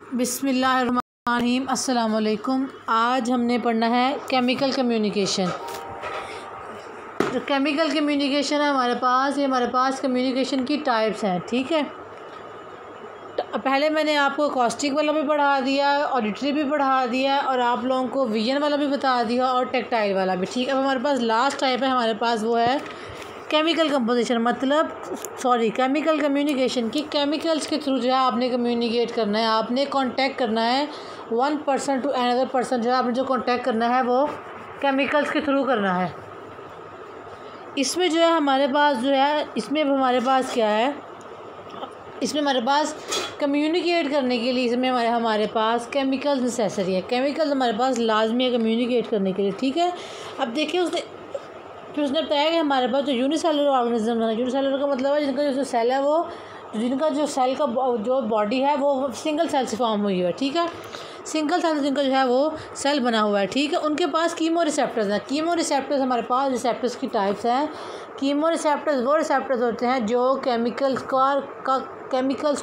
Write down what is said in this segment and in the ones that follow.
बिस्मिल्लाहिर्रहमानिर्रहीम। अस्सलाम वालेकुम। आज हमने पढ़ना है केमिकल कम्युनिकेशन। जो केमिकल कम्युनिकेशन है हमारे पास कम्युनिकेशन की टाइप्स हैं। ठीक है, पहले मैंने आपको कॉस्टिक वाला भी पढ़ा दिया, ऑडिटरी भी पढ़ा दिया और आप लोगों को विजन वाला भी बता दिया और टेक्टाइल वाला भी। ठीक है, अब हमारे पास लास्ट टाइप है हमारे पास, वो है केमिकल कंपोजिशन, केमिकल कम्युनिकेशन की। केमिकल्स के थ्रू जो है आपने कम्युनिकेट करना है, आपने कांटेक्ट करना है one person to another person. जो है आपने जो कांटेक्ट करना है वो केमिकल्स के थ्रू करना है। इसमें जो है हमारे पास जो है इसमें हमारे पास क्या है, इसमें हमारे पास कम्युनिकेट करने के लिए इसमें हमारे पास केमिकल्स नेसेसरी है। केमिकल्स हमारे पास लाजमी है कम्युनिकेट करने के लिए। ठीक है, अब देखिए उसने बताया कि हमारे पास जो यूनिसेलुलर ऑर्गेनिज्म है, यूनिसेलुलर का मतलब है जिनका जो सेल है वो जिनका जो सेल का जो बॉडी है वो सिंगल सेल से फॉर्म हुई है। ठीक है, सिंगल सेल जिनका जो है वो सेल बना हुआ है। ठीक है, उनके पास कीमो रिसेप्टर्स हैं। कीमो रिसेप्टर्स हमारे पास रिसेप्टर्स की टाइप्स हैं। कीमो रिसेप्टर्स वो रिसेप्टर्स होते हैं जो केमिकल्स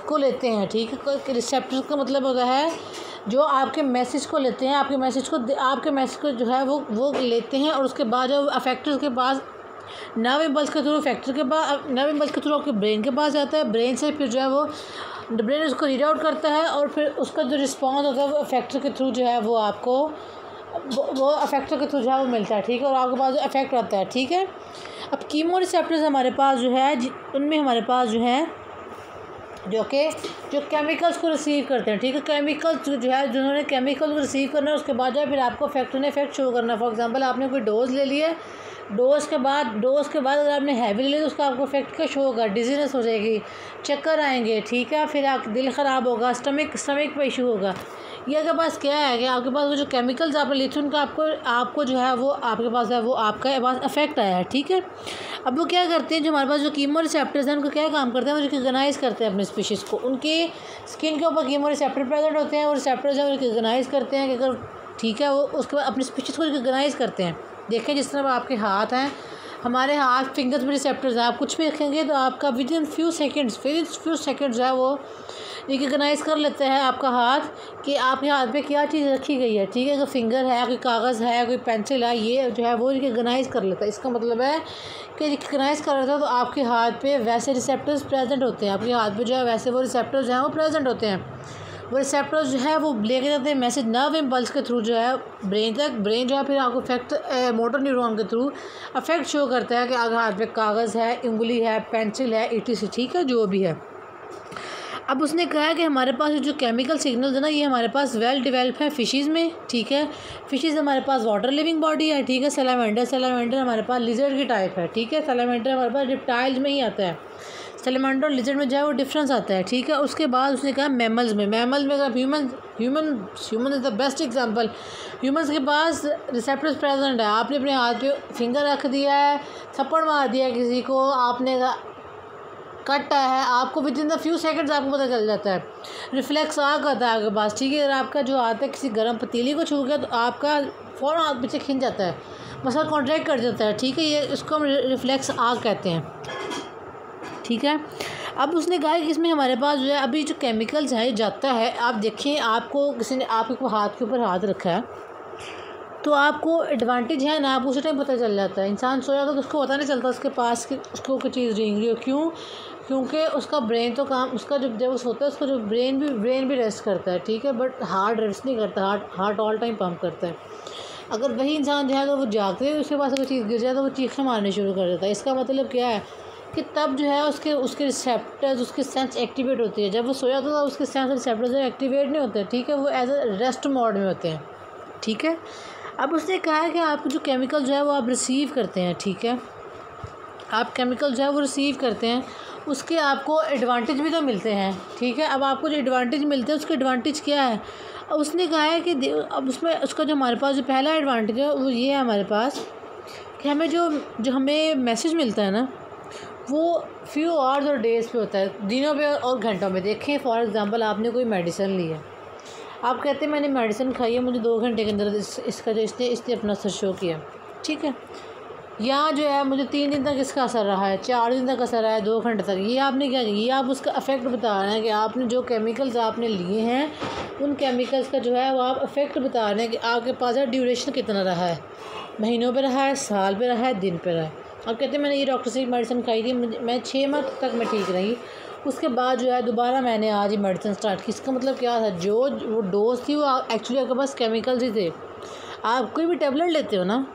को लेते हैं। ठीक है, रिसेप्टर्स का मतलब होता है जो आपके मैसेज को लेते हैं, आपके मैसेज को जो है वो लेते हैं और उसके बाद जो अफेक्टर्स के पास नर्व इम्पल्स के थ्रू आपके ब्रेन के पास जाता है। ब्रेन से फिर जो है वो ब्रेन उसको रीड आउट करता है और फिर उसका जो रिस्पॉन्स होता है वो अफेक्टर के थ्रू जो है वो आपको अफेक्टर के थ्रू जो है वो मिलता है। ठीक है, और आपके पास जो अफेक्ट आता है। ठीक है, अब कीमो रिसेप्टर्स हमारे पास जो है उनमें हमारे पास जो है जो केमिकल्स को रिसीव करते हैं। ठीक है, केमिकल्स जो है जिन्होंने केमिकल को रिसीव करना है उसके बाद जो है फिर आपको इफेक्ट शो करना है। फॉर एग्जांपल आपने कोई डोज ले लिया, डोज के बाद अगर आपने हैवी ले लिया तो उसका आपको इफेक्ट क्या शो होगा, डिजीनेस हो जाएगी, चक्कर आएंगे। ठीक है, फिर आप दिल ख़राब होगा, स्टमक पे इशू होगा। ये आपके पास क्या है कि आपके पास वो जो केमिकल्स आपने लिए थे उनका आपको जो है वो आपके पास है वो आपका पास इफेक्ट आया है। ठीक है, अब वो क्या करते हैं, जो हमारे पास जो कीमो रिसेप्टर्स हैं उनको क्या काम करते हैं, वो रिकॉग्नाइज़ करते हैं अपने स्पीशीज़ को। उनके स्किन के ऊपर कीमो रिसेप्टर प्रेजेंट होते हैं और रिसेप्टर्स हैं वो रिकॉग्नाइज़ करते हैं कि अगर ठीक है वो उसके बाद अपनी स्पीशीज़ को रिकॉग्नाइज़ करते हैं। देखें जिस तरह आपके हाथ हैं, हमारे हाथ फिंगर्स में रिसेप्टर्स हैं, आप कुछ भी रखेंगे तो आपका विद इन फ्यू सेकेंड्स जो है वो रिकॉग्नाइज़ कर लेते हैं आपका हाथ कि आपके हाथ पे क्या चीज़ रखी गई है। ठीक है, अगर फिंगर है, कोई कागज़ है, कोई पेंसिल है, ये जो है वो रिकॉग्नाइज़ कर लेता है। इसका मतलब है कि रिकॉग्नाइज़ कर लेता है तो आपके हाथ पे वैसे रिसेप्टर्स प्रेजेंट होते हैं, आपके हाथ पे जो है वैसे वो रिसेप्टर्स हैं वो प्रेजेंट होते हैं। वो रिसेप्टर्स जो है वो लेके जाते हैं मैसेज नर्व इम्पल्स के थ्रू जो है ब्रेन तक। ब्रेन जो है फिर आपको मोटर न्यूरॉन के थ्रू अफेक्ट शो करता है कि अगर हाथ पे कागज़ है, उंगली है, पेंसिल है, etc। ठीक है, जो भी है। अब उसने कहा कि हमारे पास जो केमिकल सिग्नल्स है ना ये हमारे पास वेल डेवलप है फिशेज़ में। ठीक है, फिशेज़ हमारे पास वाटर लिविंग बॉडी है। ठीक है, सैलामेंडर हमारे पास लिजर्ड की टाइप है। ठीक है, सैलामेंडर हमारे पास रिप्टाइल्स में ही आता है। सैलामेंडर और लिजर्ड में जो है वो डिफरेंस आता है। ठीक है, उसके बाद उसने कहा मैमल्स में अगर human is the best example. Humans के पास रिसेप्टर्स प्रेजेंट है। आपने अपने हाथ पे फिंगर रख दिया है, थप्पड़ मार दिया किसी को, आपने कट है, आपको with in the few seconds आपको पता चल जाता है, रिफ्लेक्स आग आता है आपके पास। ठीक है, अगर आपका जो हाथ है किसी गर्म पतीली को छू गया तो आपका फ़ौरन हाथ पीछे खिंच जाता है, मसल कॉन्ट्रैक्ट कर जाता है। ठीक है, ये इसको हम रिफ्लेक्स आग कहते हैं। ठीक है, अब उसने कहा कि इसमें हमारे पास जो है अभी जो केमिकल्स है जाता है। आप देखिए, आपको किसी ने आपके हाथ के ऊपर हाथ रखा है तो आपको एडवांटेज है ना, आप उसी टाइम पता चल जाता है। इंसान सोया तो उसको पता नहीं चलता उसके पास कि उसको कोई चीज़ रेंग रही हो। क्योंकि उसका ब्रेन तो काम उसका जब होता है उसका जो ब्रेन भी रेस्ट करता है। ठीक है, बट हार्ट रेस्ट नहीं करता, हार्ट ऑल टाइम पंप करता है। अगर वही इंसान जो है तो वो जागते हुए उसके पास अगर चीज़ गिर जाए तो वो चीखें मारने शुरू कर देता है। इसका मतलब क्या है कि तब जो है उसके रिसेप्टर्स उसकी सेंस एक्टिवेट होती है। जब वो सोया होता है उसके सेंस रिसेप्टर्स एक्टिवेट नहीं होते। ठीक है, वो एज अ रेस्ट मोड में होते हैं। ठीक है, अब उसने कहा है कि आपको जो केमिकल जो है वो आप रिसीव करते हैं। ठीक है, आप केमिकल जो है वो रिसीव करते हैं, उसके आपको एडवांटेज भी तो मिलते हैं। ठीक है, अब आपको जो एडवांटेज मिलते हैं उसके एडवांटेज क्या है। अब उसने कहा है कि अब उसमें उसका जो हमारे पास जो पहला एडवांटेज है वो ये है हमारे पास कि हमें जो हमें मैसेज मिलता है ना वो फ्यू आवर्स और डेज़ पे होता है, दिनों पे और घंटों में। देखें फॉर एग्ज़ाम्पल आपने कोई मेडिसिन ली है, आप कहते हैं मैंने मेडिसिन खाई है, मुझे 2 घंटे के अंदर इसका जो इसने अपना असर शो किया। ठीक है, यहाँ जो है मुझे 3 दिन तक इसका असर रहा है, 4 दिन तक असर रहा है, 2 घंटे तक। ये आपने क्या किया, ये आप उसका इफेक्ट बता रहे हैं कि आपने जो केमिकल्स आपने लिए हैं उन केमिकल्स का जो है वो आप इफ़ेक्ट बता रहे हैं कि आपके पास ड्यूरेशन कितना रहा है, महीनों पे रहा है, साल पे रहा है, दिन पे रहा है। अब कहते हैं मैंने ये डॉक्टर से मेडिसिन खाई थी, मैं 6 माह तक मैं ठीक रही, उसके बाद जो है दोबारा मैंने आज ही मेडिसिन स्टार्ट की। इसका मतलब क्या था, जो वो डोज थी वो एक्चुअली आपके पास केमिकल्स ही थे। आप कोई भी टेबलेट लेते हो ना,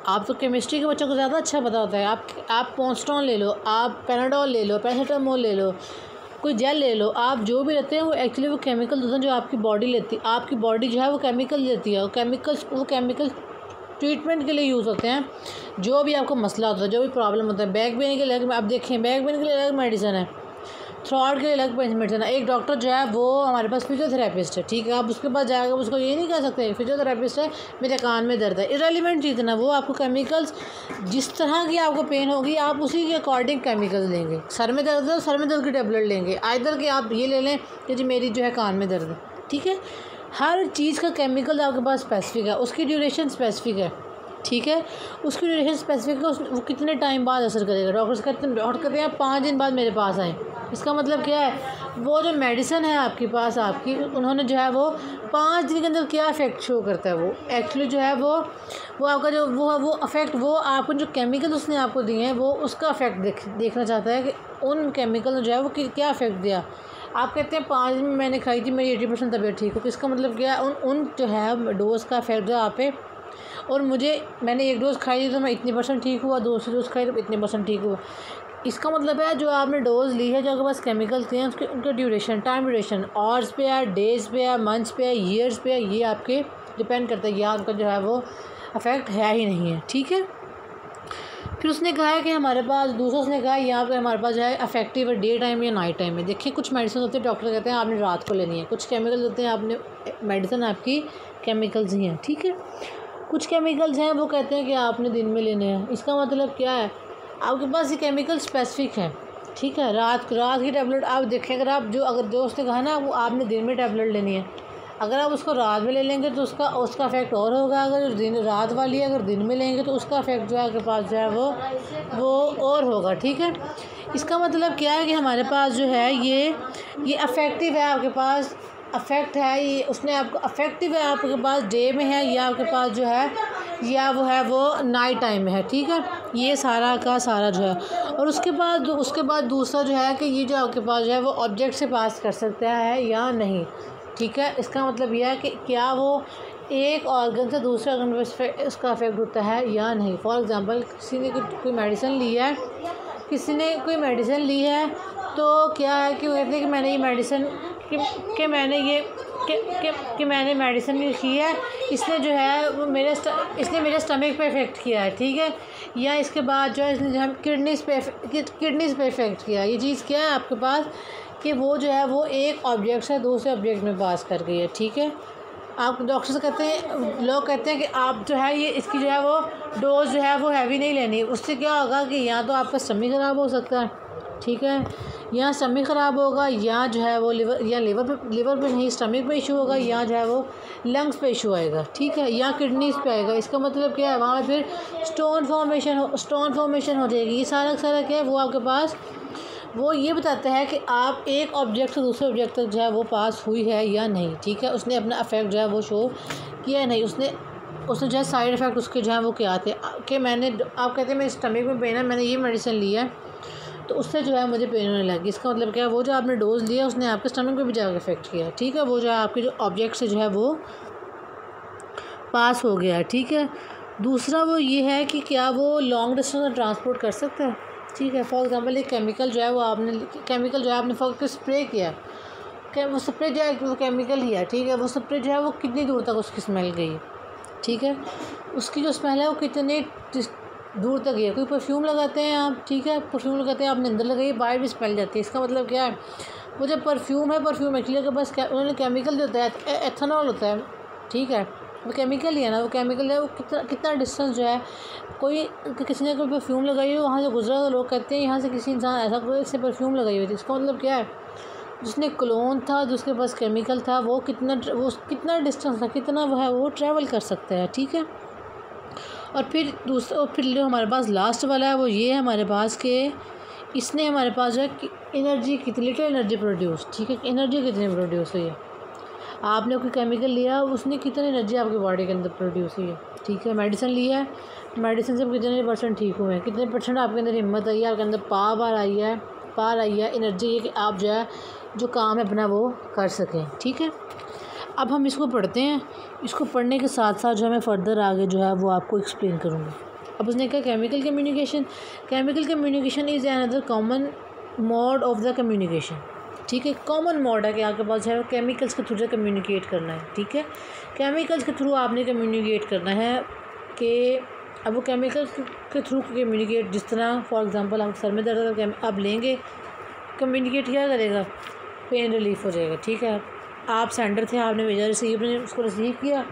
आप तो केमिस्ट्री के बच्चों को ज़्यादा अच्छा पता होता है। आप पॉन्स्टॉन ले लो, आप पैनाडोल ले लो, पैरासीटामोल ले लो, कोई जेल ले लो, आप जो भी लेते हैं वो एक्चुअली वो केमिकल होते हैं जो आपकी बॉडी लेती है। आपकी बॉडी जो है वो केमिकल लेती है, वो केमिकल ट्रीटमेंट के लिए यूज़ होते हैं। जो भी आपको मसला होता है, जो भी प्रॉब्लम होता है, बैक पेन के लिए आप देखें, बैक पेन के लिए अलग मेडिसिन है, थ्रॉट के लिए अलग मेडिसिन है। एक डॉक्टर जो है वो हमारे पास फिजियोथेरेपिस्ट है, ठीक है, आप उसके पास जाकर उसको ये नहीं कह सकते फिजियोथेरेपिस्ट है मेरे कान में दर्द है, इररिलेवेंट चीज़ ना। वो आपको केमिकल्स जिस तरह की आपको पेन होगी आप उसी के अकॉर्डिंग केमिकल्स लेंगे। सर में दर्द है, सर में दर्द की टेबलेट लेंगे, आइदर कि आप ये ले लें कि जी मेरी जो है कान में दर्द है, ठीक है। हर चीज़ का केमिकल आपके पास स्पेसिफिक है, उसकी ड्यूरेशन स्पेसिफिक है, ठीक है, उसकी ड्यूरेशन स्पेसिफिक है, वो कितने टाइम बाद असर करेगा। डॉक्टर कहते हैं आप 5 दिन बाद मेरे पास आएँ। इसका मतलब क्या है, वो जो मेडिसिन है आपके पास आपकी, उन्होंने जो है वो 5 दिन के अंदर क्या इफ़ेक्ट शो करता है, वो एक्चुअली जो है वो आपका जो वो इफ़ेक्ट, वो आपको जो केमिकल उसने आपको दिए हैं वो उसका इफ़ेक्ट देखना चाहता है कि उन केमिकल ने जो है वो क्या इफ़ेक्ट दिया। आप कहते हैं 5 दिन में मैंने खाई थी, मेरी 80% तबीयत ठीक हो, इसका मतलब क्या है, उन जो है डोज़ का इफ़ेक्ट जो आप पे, और मैंने 1 डोज़ खाई थी तो मैं इतनी % ठीक हुआ, दूसरी डोज़ खाई तो इतने % ठीक हुआ। इसका मतलब है जो आपने डोज़ ली है, जो आपके पास केमिकल्स थे उसके उनका ड्यूरेशन, टाइम ड्यूरेशन आवर्स पे है, डेज़ पे है, मंथ्स पे है, ईयर्स पे है, ये आपके डिपेंड करता है, या उनका जो है वो इफ़ेक्ट है ही नहीं है, ठीक है। फिर उसने कहा है कि हमारे पास दूसरा उसने कहा है यहाँ पे हमारे पास जो है इफेक्टिव है डे टाइम या नाइट टाइम में। देखिए कुछ मेडिसिन होते हैं डॉक्टर कहते हैं आपने रात को लेनी है, कुछ केमिकल्स होते हैं आपने मेडिसिन आपकी केमिकल्स ही हैं, ठीक है। कुछ केमिकल्स हैं वो कहते हैं कि आपने दिन में लेने हैं। इसका मतलब क्या है, आपके पास ये केमिकल स्पेसिफिक है, ठीक है। रात की टैबलेट आप देखें, अगर जो उसने कहा ना वो आपने दिन में टैबलेट लेनी है, अगर आप उसको रात में ले लेंगे तो उसका इफ़ेक्ट और होगा। अगर रात वाली है अगर दिन में लेंगे तो उसका इफ़ेक्ट जो है आपके पास जो है वो और होगा, ठीक है। इसका मतलब क्या है कि हमारे पास जो है ये अफेक्टिव है, आपके पास अफेक्ट है, ये उसने आपको अफेक्टिव है आपके पास डे में है, या आपके पास जो है या वो नाइट टाइम में है, ठीक है। ये सारा का सारा जो है, और उसके बाद दूसरा जो है कि ये जो आपके पास जो है वो ऑब्जेक्ट से पास कर सकता है या नहीं, ठीक है। इसका मतलब यह है कि क्या वो एक ऑर्गन से दूसरे ऑर्गन पर उसका इफेक्ट होता है या नहीं। फॉर एग्ज़ाम्पल किसी ने कोई मेडिसिन ली है, तो क्या है कि वो कहते हैं कि मैंने ये मेडिसिन मैंने मेडिसिन की है, इसने जो है वो मेरे स्टमक पे इफ़ेक्ट किया है, ठीक है। या इसके बाद जो है इसने जो है किडनीज़ पे इफ़ेक्ट किया। ये चीज़ क्या है आपके पास कि वो जो है वो एक ऑब्जेक्ट से दूसरे ऑब्जेक्ट में पास कर गई है, ठीक है। आप डॉक्टर से कहते हैं, लोग कहते हैं कि आप जो है ये इसकी जो है वो डोज जो है वो हैवी नहीं लेनी। उससे क्या होगा कि या तो आपका स्टमक ख़राब हो सकता है, ठीक है, या स्टमक ख़राब होगा, या जो है वो लिवर पे नहीं स्टमक पे इशू होगा, या जो है वो लंग्स पे इशू आएगा, ठीक है, या किडनीज़ पे आएगा। इसका मतलब क्या है, वहाँ फिर स्टोन फॉर्मेशन हो जाएगी। ये सारा क्या है वो आपके पास वो ये बताता है कि आप एक ऑब्जेक्ट से दूसरे ऑब्जेक्ट तक जो है वो पास हुई है या नहीं, ठीक है। उसने अपना इफेक्ट जो है वो शो किया है नहीं, उसने जो है साइड इफ़ेक्ट उसके जो है वो क्या थे कि आप कहते हैं मेरे स्टमक में पेन है, मैंने ये मेडिसिन ली है तो उससे जो है मुझे पेन होने लगी। इसका मतलब क्या है, वो जो आपने डोज लिया उसने आपके स्टमक पे भी जाकर इफेक्ट किया है, ठीक है। वो जो है आपके जो ऑब्जेक्ट से जो है वो पास हो गया है, ठीक है। दूसरा वो ये है कि क्या वो लॉन्ग डिस्टेंस में ट्रांसपोर्ट कर सकता है, ठीक है। फॉर एग्ज़ाम्पल एक केमिकल जो है आपने फॉर स्प्रे किया, वो स्प्रे जो है वो केमिकल ही है, ठीक है। वो स्प्रे जो है वो कितनी दूर तक उसकी स्मेल गई, ठीक है। उसकी जो स्मेल है वो कितनी दूर तक गई है। कोई परफ्यूम लगाते हैं आप, ठीक है, परफ्यूम लगाते हैं आपने अंदर लगाई, बाहर भी स्मेल जाती है। इसका मतलब क्या है, वो जो परफ्यूम एक्चुअली के पास उन्होंने केमिकल जो होता है एथेनॉल होता है, ठीक है, वो केमिकल ही है ना। वो केमिकल है वो कितना डिस्टेंस जो है, किसी ने कोई परफ्यूम लगाई हो, वहाँ से गुजरा तो लोग कहते हैं यहाँ से किसी इंसान ऐसा कोई इससे परफ्यूम लगाई हुई थी। इसका मतलब क्या है, जिसने क्लोन था, जिसके पास केमिकल था, वो कितना डिस्टेंस था, कितना वो है वो ट्रैवल कर सकता है, ठीक है। और फिर जो हमारे पास लास्ट वाला है वो ये है हमारे पास कि इसने हमारे पास जो है एनर्जी कितनी लीटर एनर्जी प्रोड्यूस, ठीक है, एनर्जी कितनी प्रोड्यूस हुई है। आपने कोई केमिकल लिया, उसने कितनी एनर्जी आपकी बॉडी के अंदर प्रोड्यूस हुई है, ठीक है। मेडिसिन लिया है, मेडिसिन से कितने % ठीक हुए हैं, कितने % आपके अंदर हिम्मत आई है, आपके अंदर पावर आई है, एनर्जी है कि आप जो है जो काम है अपना वो कर सकें, ठीक है। अब हम इसको पढ़ते हैं, इसको पढ़ने के साथ साथ जो है मैं फ़र्दर आगे जो है वो आपको एक्सप्लेन करूँगी। अब उसने कहा chemical communication is another common mode of the communication, ठीक है। कॉमन मोड है कि आपके पास है केमिकल्स के थ्रू से कम्युनिकेट करना है, ठीक है। केमिकल्स के थ्रू आपने कम्युनिकेट करना है कि अब वो केमिकल के थ्रू कम्युनिकेट, जिस तरह फॉर एग्जांपल आप सर में दर्द है आप लेंगे, कम्युनिकेट क्या करेगा, पेन रिलीफ हो जाएगा, ठीक है। आप सेंडर थे, आपने भेजा, रिसीवर ने उसको रिसीव किया,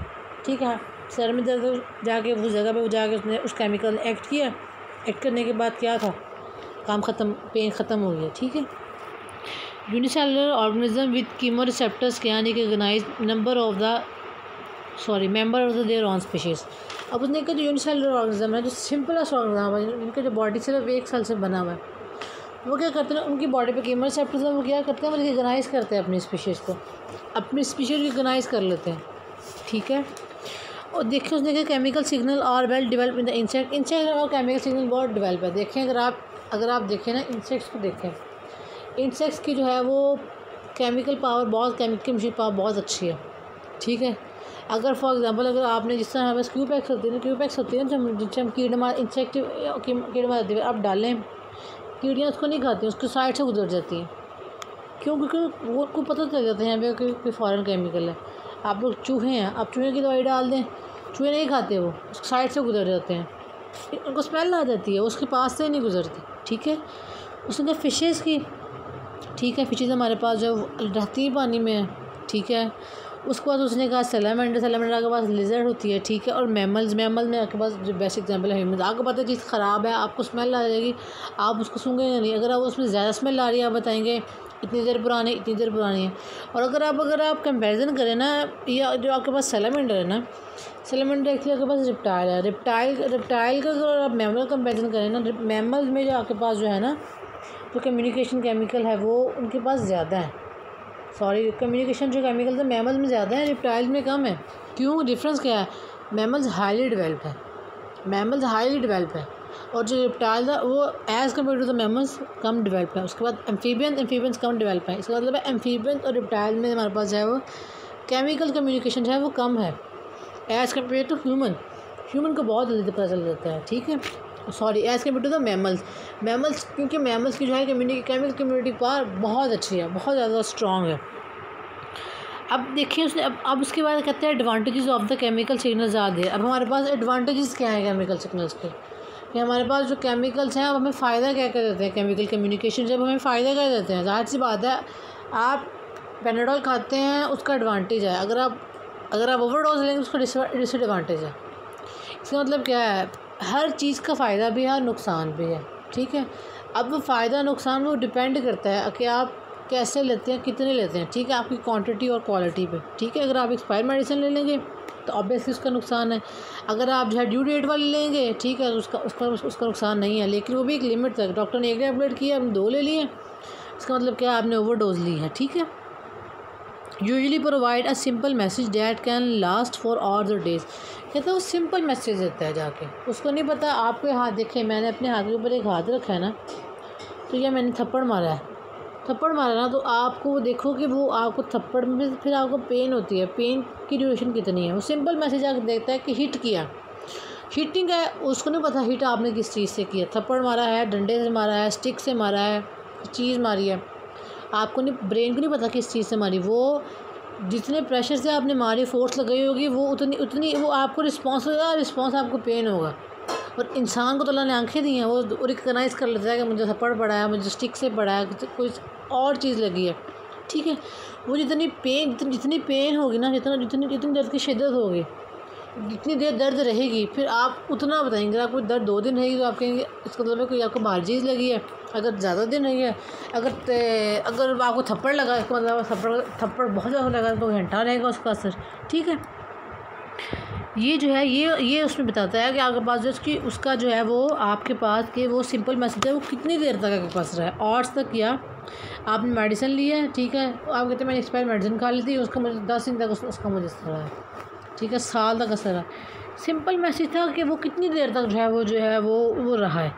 ठीक है। सर में दर्द जाके उस जगह पे जाके उसने उस केमिकल एक्ट किया, एक्ट करने के बाद क्या था, काम ख़त्म, पेन ख़त्म हो गया, ठीक है। Unicellular organism with chemoreceptors can recognise member of their own species. अब उसने कहा जो यूनिसेलुलर ऑर्गेनिज्म है, जो सिंपलेस्ट ऑर्गेनिज्म है, उनके जो बॉडी सिर्फ एक सेल से बना हुआ है, वो क्या करते हैं, उनकी बॉडी पे कीमोरिसेप्टर्स हैं, वो क्या करते हैं, वो रिकॉग्नाइज करते हैं अपनी स्पीशीज़ को, अपनी स्पीशीज़ रिकॉग्नाइज कर लेते हैं, ठीक है। और देखिए उसने कहा केमिकल सिग्नल और well develop in the insect और केमिकल सिग्नल बहुत डेवलप है। देखें अगर आप देखें ना, इंसेक्ट्स को देखें, इंसेक्ट्स की जो है वो केमिकल पावर बहुत, केमिकल पावर बहुत अच्छी है, ठीक है। अगर फॉर एग्जांपल अगर आपने जिस तरह हमारे क्यूपैक्स होती है ना, जिससे हम कीड़े मार देते हैं, आप डालें, कीड़ियाँ उसको नहीं खाती, उसके साइड से गुजर जाती हैं, क्यों, क्योंकि वो को पता चल जाता है यहाँ पे कोई फॉरेन केमिकल है। आप लोग चूहे हैं, आप चूहे की दवाई डाल दें, चूहे नहीं खाते, वो उसके साइड से गुजर जाते हैं, उनको स्मेल आ जाती है, उसके पास से नहीं गुजरती, ठीक है। उसने कहा फ़िशेज़ की, ठीक है, फ़िशेज़ हमारे पास जो रहती है पानी में, ठीक है। उसके बाद उसने कहा सैलामेंडर के पास लिजर्ड होती है, ठीक है। और मैमल्स में आपके पास जो बेस्ट एग्जांपल है ह्यूमन। आपको पता है चीज़ ख़राब है, आपको स्मेल आ जाएगी, आप उसको सूंघेंगे नहीं। अगर आप उसमें ज़्यादा स्मेल आ रही है, आप बताएंगे इतनी देर पुरानी है। और अगर आप कंपैरिजन करें ना, या जो आपके पास सैलामेंडर है ना, सैलामेंडर एक्चुअली आपके पास रिप्टाइल है, रिप्टाइल का अगर आप मैमल कंपैरिजन करें ना, मैमल्स में जो आपके पास जो है ना, जो कम्युनिकेशन केमिकल है वो उनके पास ज़्यादा है, कम्युनिकेशन जो केमिकल है मैमल्स में ज़्यादा है, रिप्टाइल्स में कम है। क्यों, डिफरेंस क्या है, मैमल्स हाईली डेवलप है, और जो रिप्टाइल था वो as compare to the mammals कम डेवलप है। उसके बाद एम्फीबियंस कम डेवलप है। इसका मतलब है एम्फीबियंस और रिप्टाइल में हमारे पास जो है वो केमिकल कम्युनिकेशन जो है वो कम है एज़ कम्पेयर टू ह्यूमन को बहुत जल्दी पता चल जाता है, ठीक है। As compare to the mammals क्योंकि मैमल्स की जो है केमिकल कम्युनिटी पावर बहुत अच्छी है, बहुत ज़्यादा स्ट्रॉन्ग है। अब देखिए उसने अब उसके बाद कहते हैं advantages of the chemical signals are there. अब हमारे पास एडवांटेजेस क्या है केमिकल सिग्नल्स के, कि हमारे पास जो केमिकल्स हैं अब हमें फ़ायदा क्या कर देते हैं, केमिकल कम्युनिकेशन जब हमें फ़ायदा कर देते हैं, ज़ाहिर सी बात है आप पेनाडोल खाते हैं उसका एडवांटेज है, अगर आप ओवरडोज लेंगे उसका डिसएडवांटेज है। इसका मतलब क्या है, हर चीज़ का फ़ायदा भी है और नुकसान भी है, ठीक है। अब फ़ायदा नुकसान वो डिपेंड करता है कि आप कैसे लेते हैं, कितने लेते हैं, ठीक है, आपकी क्वांटिटी और क्वालिटी पे, ठीक है। अगर आप एक्सपायर मेडिसिन ले लेंगे तो ऑब्वियसली उसका नुकसान है। अगर आप जो है ड्यू डेट वाली लेंगे, ठीक है, उसका नुकसान नहीं है, लेकिन वो भी एक लिमिट तक। डॉक्टर ने एक टैबलेट किया, आपने 2 ले लिए, इसका मतलब क्या, आपने ओवरडोज ली है, ठीक है। Usually provide a simple message that can last for hours और डेज। कहते हैं वो सिंपल मैसेज देता है, जाके उसको नहीं पता। आपके हाथ देखें, मैंने अपने हाथ के ऊपर एक हाथ रखा है ना, तो यह मैंने थप्पड़ मारा ना, तो आपको देखो कि वो आपको थप्पड़ में फिर आपको पेन होती है, पेन की ड्यूरेशन कितनी है। वो सिंपल मैसेज आके देखता है कि हिट किया, हिटिंग है, उसको नहीं पता हिट आपने किस चीज़ से किया, थप्पड़ मारा है, डंडे से मारा है, स्टिक से मारा है, चीज़ मारी है, आपको नहीं, ब्रेन को नहीं पता किस चीज़ से मारी। वो जितने प्रेशर से आपने मारी, फोर्स लगाई होगी, वो उतनी वो आपको रिस्पॉन्स होगा, रिस्पॉन्स आपको पेन होगा। और इंसान को तो अल्लाह ने आँखें दी हैं, वो रिकगनाइज़ कर लेता है कि मुझे थप्पड़ पड़ा है, मुझे स्टिक से पड़ा है, कोई और चीज़ लगी है, ठीक है। वो जितनी पेन होगी ना, जितनी दर्द की शिद्दत होगी, जितनी देर दर्द रहेगी, फिर आप उतना बताएंगे। आपको दर्द 2 दिन रहेगी तो आप कहेंगे इसका मतलब है कोई आपको बाहर चीज़ लगी है। अगर ज़्यादा दिन रही है, अगर आपको थप्पड़ लगा, इसका मतलब थप्पड़ बहुत ज़्यादा लगा तो घंटा रहेगा उसका असर, ठीक है। ये जो है ये उसमें बताता है कि आपके पास उसका जो है वो आपके पास कि वो सिंपल मैसेज है वो कितनी देर तक आपके पास रहा है, आवर्स तक या आपने मेडिसिन ली है, ठीक है, आप कहते हैं मैंने एक्सपायर मेडिसिन खा ली थी, उसका मुझे 10 दिन तक उसका मुझे असर है, ठीक है, साल तक असर है। सिंपल मैसेज था कि वो कितनी देर तक जो है वो रहा है,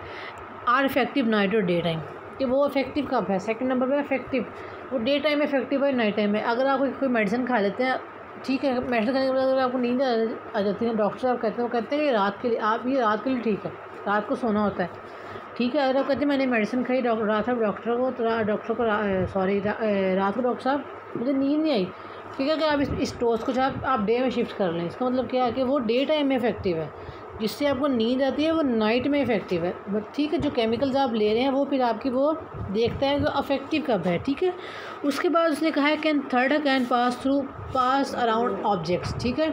आर इफेक्टिव नाइट और डे टाइम, कि वो इफेक्टिव कब है। सेकंड नंबर पे इफेक्टिव, वो डे टाइम में इफेक्टिव है, नाइट टाइम में। अगर आप कोई मेडिसिन खा लेते हैं, ठीक है, मेडिसिन खाने के बाद अगर आपको नींद आ जाती है, डॉक्टर साहब कहते हैं, वो कहते हैं ये रात के लिए, आप ये रात के लिए ठीक है, रात को सोना होता है, ठीक है। अगर आप कहते हैं मैंने मेडिसिन खाई, रात को रात को डॉक्टर साहब मुझे नींद नहीं आई, ठीक है, कि आप इस डोज को आप डे में शिफ्ट कर लें। इसका मतलब क्या है कि वो डे टाइम में इफेक्टिव है, जिससे आपको नींद आती है वो नाइट में इफेक्टिव है, ठीक है। जो केमिकल्स आप ले रहे हैं वो फिर आपकी वो देखता है कि अफेक्टिव कब है, ठीक है। उसके बाद उसने कहा है कैन पास अराउंड ऑब्जेक्ट्स, ठीक है,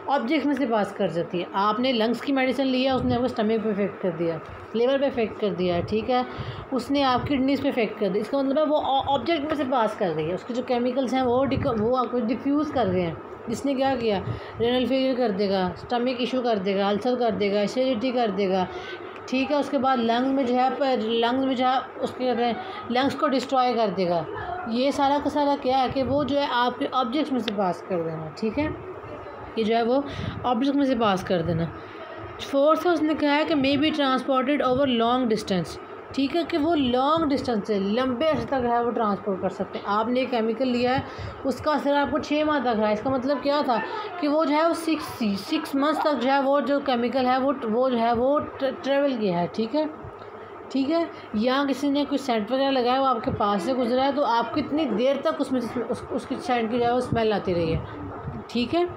ऑब्जेक्ट्स में से पास कर जाती है। आपने लंग्स की मेडिसिन लिया, उसने आपको स्टमक पे इफेक्ट कर दिया, लिवर पे इफेक्ट कर दिया, ठीक है, उसने आप किडनीज़ पे इफेक्ट कर दिया। इसका मतलब है वो ऑब्जेक्ट में से पास कर रही है, उसके जो केमिकल्स हैं वो आपको डिफ्यूज़ कर रहे हैं, जिसने क्या किया, रेनल फेलियर कर देगा, स्टमक इशू कर देगा, अल्सर कर देगा, एसिडिटी कर देगा, ठीक है। उसके बाद लंग्स में जो है उसके कहते हैं लंग्स को डिस्ट्रॉय कर देगा। ये सारा का सारा क्या है कि वो जो है आपके ऑब्जेक्ट्स में से पास कर देना, ठीक है, ये जो है वो ऑब्जेक्ट में से पास कर देना। फोर्थ है, उसने कहा है कि may be transported over long distance, ठीक है, कि वो लॉन्ग डिस्टेंस से लंबे अर्से तक है वो ट्रांसपोर्ट कर सकते हैं। आपने एक केमिकल लिया है, उसका असर आपको 6 माह तक रहा है, इसका मतलब क्या था कि वो जो है वो 6 मंथ्स तक जो है वो जो केमिकल है वो जो है वो ट्रेवल किया है, ठीक है, ठीक है। या किसी ने कोई सेंट वगैरह लगाया, वो आपके पास से गुजरा है, तो आपको इतनी देर तक उसमें उसकी सेंट की जो है वो स्मेल आती रही है, ठीक है।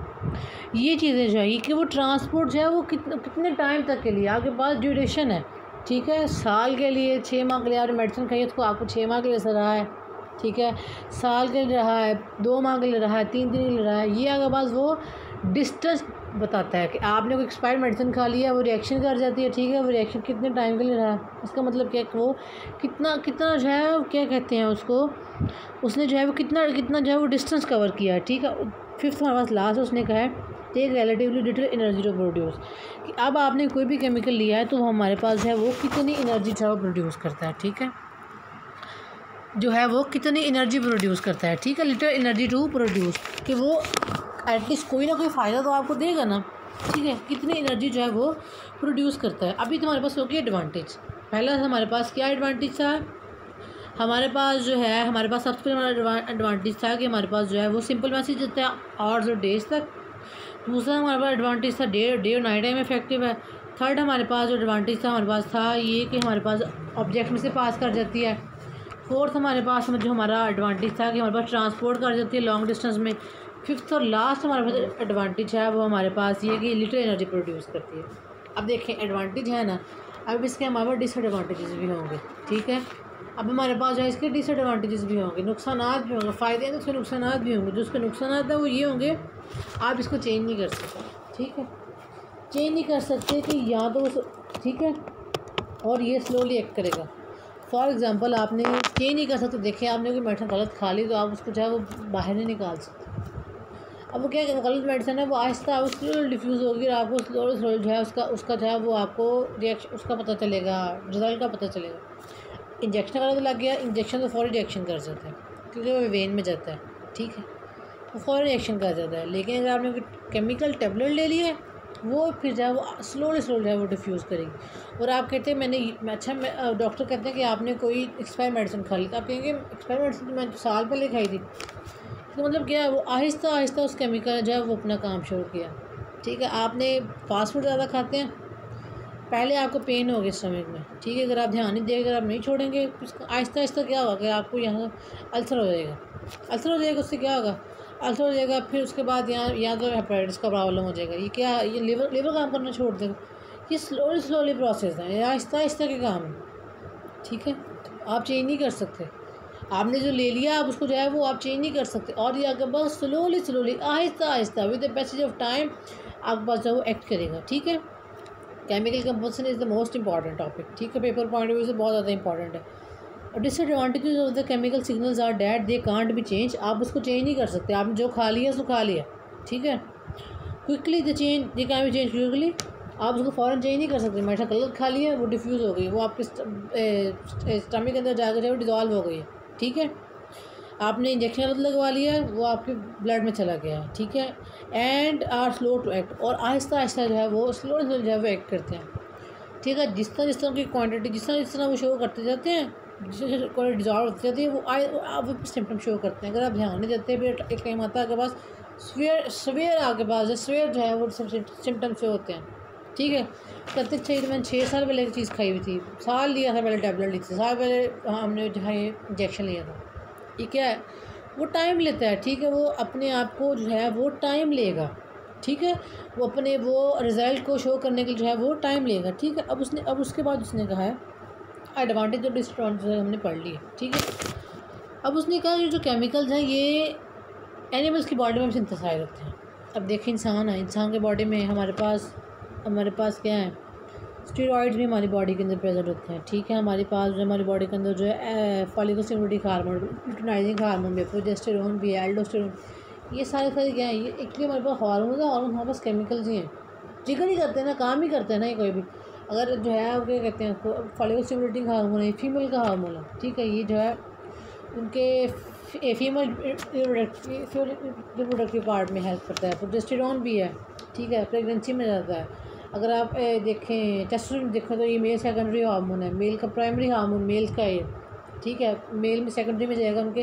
ये चीज़ें जो है कि वो ट्रांसपोर्ट जो है वो कितने टाइम तक के लिए, आपके पास ड्यूरेशन है, ठीक है, साल के लिए, 6 माह के लिए आपने मेडिसिन खाई है, तो आपको 6 माह के लिए असर रहा है, ठीक है, साल के लिए रहा है, 2 माह के लिए रहा है, 3 दिन के लिए रहा है। ये आपके पास वो डिस्टेंस बताता है कि आपने कोई एक्सपायर्ड मेडिसिन खा लिया, वो रिएक्शन कर जाती है, ठीक है, वो रिएक्शन कितने टाइम के लिए रहा है। इसका मतलब क्या है कि वो कितना जो है क्या कहते हैं उसको, उसने जो है वो कितना जो है वो डिस्टेंस कवर किया है, ठीक है। फिफ्थ हमारे पास लास्ट उसने कहा है take relatively little energy to produce, कि अब आपने कोई भी केमिकल लिया है तो हमारे पास जो है वो कितनी एनर्जी जो है वो प्रोड्यूस करता है, ठीक है, जो है वो कितनी एनर्जी प्रोड्यूस करता है, ठीक है, लिटिल एनर्जी टू प्रोड्यूस, कि वो एटलीस्ट कोई ना कोई फ़ायदा तो आपको देगा ना, ठीक है, कितनी एनर्जी जो है वो प्रोड्यूस करता है। अभी तुम्हारे पास होगी एडवांटेज। पहला हमारे पास क्या एडवांटेज था, हमारे पास जो है हमारे पास सबसे पहले एडवांटेज था कि हमारे पास जो है वो सिंपल मैसेज देता है आवर्स और डेज तक। दूसरा हमारे पास एडवांटेज था डे और नाइट टाइम इफेक्टिव है। थर्ड हमारे पास जो एडवांटेज था हमारे पास था ये कि हमारे पास ऑब्जेक्ट में से पास कर जाती है। फोर्थ हमारे पास जो हमारा एडवांटेज था कि हमारे पास ट्रांसपोर्ट कर जाती है लॉन्ग डिस्टेंस में। फिफ्थ और लास्ट हमारे पास एडवांटेज है वो हमारे पास ये कि लिटिल एनर्जी प्रोड्यूस करती है। अब देखें एडवांटेज है ना, अब इसके हमारे पास डिसएडवांटेजेस भी होंगे, ठीक है। अब हमारे पास जो है इसके डिसएडवांटेजेस भी होंगे, नुकसानात भी होंगे, फ़ायदे हैं तो उसके नुकसानात भी होंगे। जो उसके नुकसानात हैं वो ये होंगे, आप इसको चेंज नहीं कर सकते, ठीक है, चेंज नहीं कर सकते कि या तो ठीक है, और ये स्लोली एक्ट करेगा। फॉर एग्ज़ाम्पल आपने चेंज नहीं कर सकते, देखें आपने कोई मेडिसिन गलत खा ली तो आप उसको जो है वो बाहर नहीं निकाल सकते। अब वो क्या गलत मेडिसिन है वो आहिस्ता उसको डिफ्यूज़ होगी और आपको स्लो जो है उसका जो है वो आपको रिएक्शन उसका पता चलेगा, रिज़ल्ट का पता चलेगा। इंजेक्शन गलत लग गया, इंजेक्शन तो फ़ौरी रिएक्शन कर जाता है क्योंकि वो वेन में जाता है, ठीक है, तो फ़ौरी रिएक्शन कर जाता है। लेकिन अगर आपने केमिकल टेबलेट ले लिया है वो फिर जो है वो स्लोली जो है वो डिफ्यूज़ करेगी। और आप कहते हैं मैं डॉक्टर कहते हैं कि आपने कोई एक्सपायर मेडिसिन खा ली, तो आप कहेंगे एक्सपायर मेडिसिन तो मैं साल पहले खाई थी, तो मतलब क्या है वो आहिस्ता उस केमिकल जो है वो अपना काम शुरू किया, ठीक है। आपने फास्ट फूड ज़्यादा खाते हैं, पहले आपको पेन होगी स्टमक में, ठीक है, अगर आप ध्यान नहीं देंगे, अगर आप नहीं छोड़ेंगे तो आहिस्ता क्या होगा कि आपको यहाँ अल्सर हो जाएगा, उससे क्या होगा, अल्सर हो जाएगा, फिर उसके बाद यहाँ तो हेपेटाइटिस का प्रॉब्लम हो जाएगा। ये क्या, ये लीवर काम करना छोड़ देगा। ये स्लोली प्रोसेस है, ये आहिस्ता के काम है, ठीक है, आप चेंज नहीं कर सकते। आपने जो ले लिया आप उसको जो है वो आप चेंज नहीं कर सकते, और ये आगे बस स्लोली आहिस्ता with the passage of time आपके पास जो वो एक्ट करेगा, ठीक है। Chemical composition is the most important topic, ठीक है, पेपर पॉइंट ऑफ व्यू से बहुत ज़्यादा इंपॉर्टेंट है। Disadvantages of the chemical signals are that they can't be change, आप उसको चेंज नहीं कर सकते, आपने जो खा लिया उसको खा लिया, ठीक है। Quickly the can be change quickly, आप उसको फ़ौरन चेंज नहीं कर सकते। मेडिसिन गलत खा लिया वो डिफ्यूज़ हो गई, वो आपके स्टमक के अंदर जाकर जो है डिज़ोल्व हो गई है, ठीक है। आपने इंजेक्शन लगवा लिया, वो आपके ब्लड में चला गया, ठीक है। And are slow to act, और आहिस्ता आहिस्ता जो है वो स्लो जो है वो एक्ट करते हैं, ठीक है। जिस तरह की क्वांटिटी जिस तरह वो शो करते जाते हैं, जिस क्वांटिटी डिजॉल्व होती जाती है, वो सिम्टम शो करते हैं। अगर आप ध्यान नहीं देते, फिर एक टाइम आता है आपके पास सवेयर आपके पास सवेयर जो है वो सिम्टम शो होते हैं, ठीक है। कहते चाहिए तो मैंने 6 साल पहले एक चीज़ खाई हुई थी, साल लिया था पहले, टैबलेट ली थी, साल पहले हमने जो है इंजेक्शन लिया था। ये क्या है, वो टाइम लेता है, ठीक है। वो अपने आप को जो है वो टाइम लेगा, ठीक है। वो अपने वो रिज़ल्ट को शो करने के लिए जो है वो टाइम लेगा, ठीक है। अब उसके बाद उसने कहा है एडवांटेज और डिसएडवांटेज हमने पढ़ ली है, ठीक है। अब उसने कहा कि जो केमिकल्स हैं ये एनिमल्स की बॉडी में सिंथेसाइज होते हैं। अब देखिए इंसान है, इंसान के बॉडी में हमारे पास क्या है, स्टेरॉइड्स भी हमारी बॉडी के अंदर प्रेजेंट होते हैं, ठीक है। हमारे पास जो हमारी बॉडी के अंदर जो है follicle stimulating hormone, luteinising hormone भी, प्रोजेस्टेरोन भी है, एल्डोस्टेरोन, ये सारे क्या हैं, ये एक्चुअली हमारे पास हार्मोन है, और हमारे पास केमिकल्स ही हैं, जिक्र ही करते हैं ना, काम ही करते हैं ना ये कोई भी। अगर जो है वो क्या कहते हैं, फॉलिकल स्टिमुलेटिंग हार्मोन है, फीमेल का हार्मोन है, ठीक है। ये जो है उनके फीमेल रिप्रोडक्टिव पार्ट में हेल्प करता है। प्रोजेस्टेरोन भी है, ठीक है, प्रेगनेंसी में जाता है। अगर आप देखें टेस्टोस्टेरोन देखें तो ये मेल सेकेंडरी हार्मोन है, मेल का प्राइमरी हार्मोन मेल का है, ठीक है। मेल में सेकेंडरी में जाएगा उनके,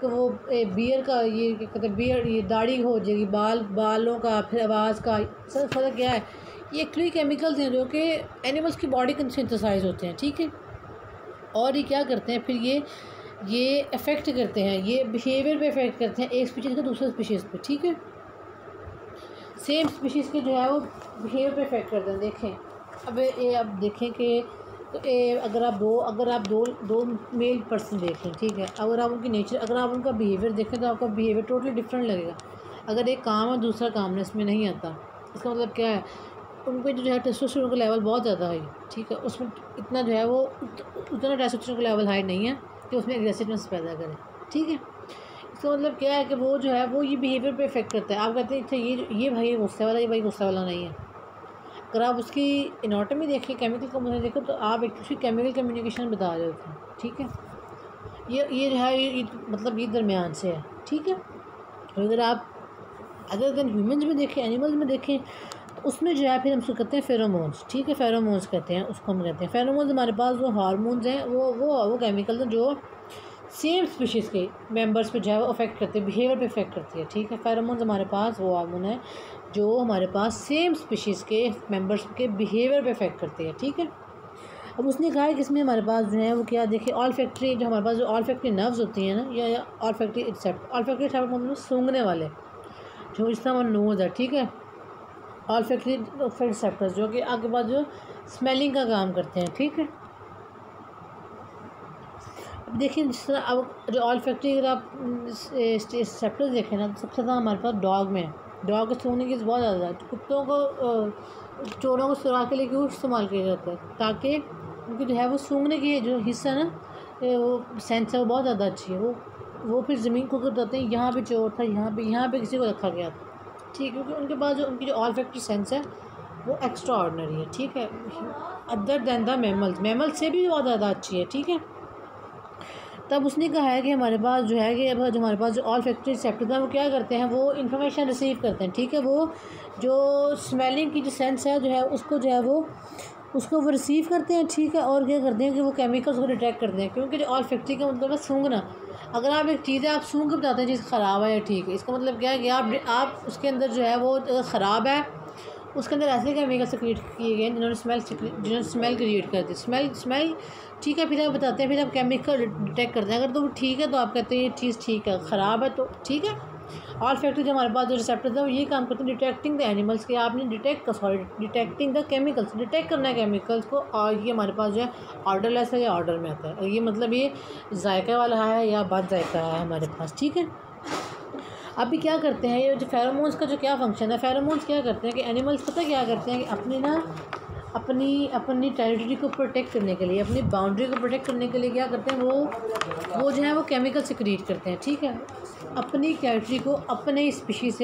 तो वो बियर का ये क्या कहते हैं, बियर ये दाढ़ी हो जाएगी, बालों का, फिर आवाज़ का, सब फ़र्क क्या है, ये एक्चुअली केमिकल्स हैं जो कि एनिमल्स की बॉडी के सिंथेसाइज होते हैं, ठीक है। और ये क्या करते हैं, फिर ये अफेक्ट करते हैं, ये बिहेवियर पे अफेक्ट करते हैं एक स्पीशीज़ का दूसरे स्पीशीज़ पे, ठीक है। सेम स्पीशीज़ के जो है वो बिहेवियर पे अफेक्ट करते हैं। देखें अब देखें कि अगर आप दो मेल पर्सन देखें, ठीक है। अगर आप उनका बिहेवियर देखें तो आपका बिहेवियर टोटली डिफरेंट लगेगा। अगर एक काम है दूसरा काम है इसमें नहीं आता, इसका मतलब क्या है, उनको जो है टेस्टोस्टेरोन का लेवल बहुत ज़्यादा है, ठीक है। उसमें इतना जो है वो उतना टेस्टोस्टेरोन का लेवल हाई नहीं है कि उसमें एग्रेसिवनेस पैदा करे, ठीक है। इसका मतलब क्या है कि वो जो है वो ये बिहेवियर पे इफेक्ट करता है। आप कहते हैं अच्छा ये भाई गुस्से वाला, ये भाई गुस्से वाला नहीं है। अगर आप उसकी एनाटॉमी देखें, केमिकल कंपोनेंट देखें, तो आप एक उसकी केमिकल कम्युनिकेशन बता रहे होते हैं, ठीक है। ये जो है ये मतलब ये दरमियान से है, ठीक है। अगर ह्यूमन्स में देखें, एनिमल्स में देखें, तो उसमें जो है फिर हम उसको कहते हैं फेरोमोन्स, ठीक है। फेरोमोन्स कहते हैं उसको, हम कहते हैं फेरोमोन्स। हमारे पास जो हार्मोन्स हैं वो केमिकल्स हैं जो सेम स्पीशीज़ के मेंबर्स पे जो है वो अफेक्ट करते हैं, बिहेवियर पे अफेक्ट करती है, ठीक है। फेरोमोन्स हमारे पास वो हार्मोन है जो हमारे पास सेम स्पीशीज़ के मेंबर्स के बिहेवियर पे अफेक्ट करती है, ठीक है। अब उसने कहा है कि इसमें हमारे पास जो है वो क्या, देखिए ऑल्फैक्टरी, जो हमारे पास जो ऑल्फैक्टरी नर्व्स होती हैं ना, या ऑल्फैक्टरी रिसेप्टर मतलब सूंघने वाले, जो इस तरह नोज़ है, ठीक है। ऑल्फैक्टरी रिसेप्टर्स जो कि आपके पास जो स्मेलिंग का काम करते हैं, ठीक है। अब देखिए जिस तरह अब जो ऑल्फैक्टरी, अगर आप रिसेप्टर्स देखें ना, तो सबसे ज़्यादा हमारे पास डॉग में है। डॉग को सूंघने की बहुत ज़्यादा है। कुत्तों को चोरों को सुराग के लिए क्यों इस्तेमाल किया जाता है, ताकि उनकी जो है वो सूंघने की जो हिस्सा ना, वो सेंस है वो बहुत ज़्यादा अच्छी है। वो फिर ज़मीन को बताते हैं यहाँ पे चोर था, यहाँ पे किसी को रखा गया था, ठीक है। क्योंकि उनके पास जो उनकी जो ऑल्फैक्टरी सेंस है वो एक्स्ट्रा ऑर्डिनरी है, ठीक है, अदर दैन द मैमल्स से भी बहुत ज़्यादा अच्छी है, ठीक है। तब उसने कहा है कि हमारे पास जो है कि अब जो हमारे पास जो ऑल्फैक्टरी रिसेप्टर्स हैं वो क्या करते हैं, वो इन्फॉर्मेशन रिसीव करते हैं, ठीक है। वो जो स्मेलिंग की जो सेंस है जो है उसको जो है वो रिसीव करते हैं, ठीक है। और क्या करते हैं कि वो केमिकल्स को डिटेक्ट करते हैं, क्योंकि जो ऑल्फैक्टरी का मतलब है सूंघना। अगर आप एक चीज़ है आप सूंघ के बताते हैं चीज़ ख़राब है या ठीक है, इसका मतलब क्या है कि आप उसके अंदर जो है वो ख़राब है, उसके अंदर ऐसे केमिकल्स क्रिएट किए गए हैं जिन्होंने स्मेल क्रिएट कर दी, स्मेल, ठीक है। फिर आप बताते हैं, फिर आप केमिकल डिटेक्ट करते हैं। अगर तो वो ठीक है तो आप कहते हैं ये चीज़ ठीक है, ख़राब है तो ठीक है। ऑल्फैक्टरी जो हमारे पास जो रिसेप्टर्स हैं वो ये काम करते हैं डिटेक्टिंग द एनिमल्स के, आपने डिटेक्टिंग द केमिकल्स, डिटेक्ट करना है केमिकल्स को। और ये हमारे पास जो है ऑर्डरलेस है या ऑर्डर में आता है, और ये मतलब ये जायका वाला है या बद जायका है हमारे पास, ठीक है। अभी क्या करते हैं, ये जो फेरोमोन्स का जो क्या फंक्शन है, फेरोमोन्स क्या करते हैं कि एनिमल्स पता क्या करते हैं कि अपनी टेरिटरी को प्रोटेक्ट करने के लिए, अपनी बाउंड्री को प्रोटेक्ट करने के लिए क्या करते हैं, वो जो है वो केमिकल सिक्रीट करते हैं, ठीक है। अपनी टेरिटरी को अपने स्पीशीज़